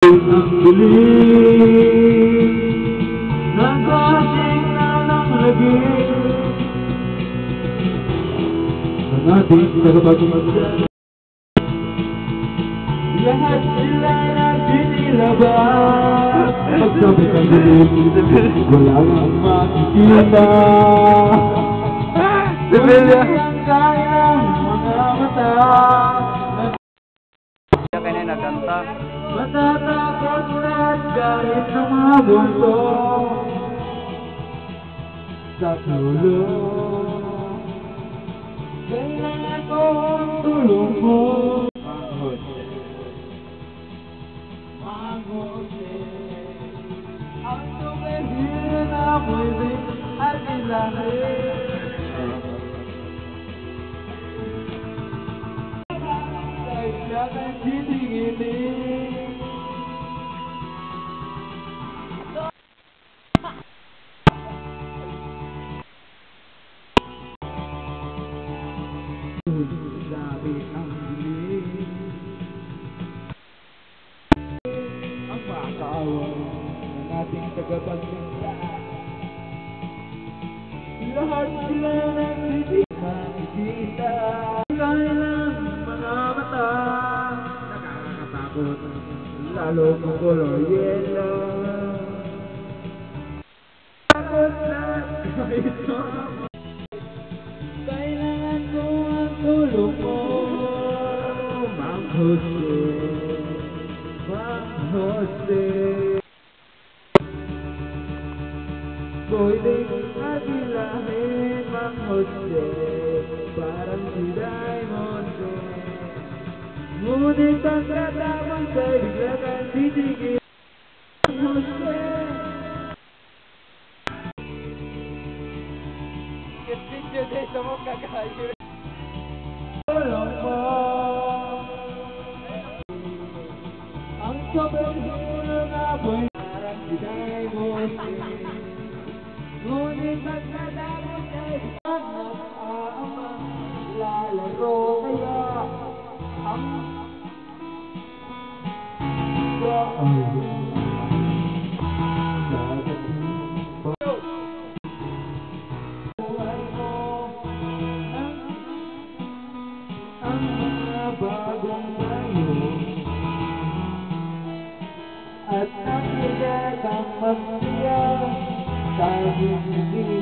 Ang dilim nagkasing na ng lagi ang ating tagapagmagdala. Lahat sila natin nilabas. Pagsabit ang dilim, wala nang makikita. Walang kaya mga mata. Kaya nagkanta. Matatakot at galit ng mga multo sa tulo. Kailangan ko ang tulong mo. Mang Jose, ang sumihira na amoy at ilangin. Kailangan titigilin. Labit ang dilim, ang makakawal ng ating tagapagmagdala. Lahat sila nang makikita. Kailang mga mata nakakatakot, lalo kung color yellow. Takot lahat ito. Kailangan ko ang tulong mo, Mang Jose, Mang Jose. Pwede agilahin, Mang Jose, parang si Diamond. Ngunit ang katapang sa'y bigla kang titigil, Mang Jose. Video day sa mga kakayo. Tulong mo, ang sobrang hilo na apoy, parang si Diamond. Ngunit pagkatapos ay nag-aamang lalaro kaya ang ang mga bagong tayo at ang kaya kang magsiya sa hindi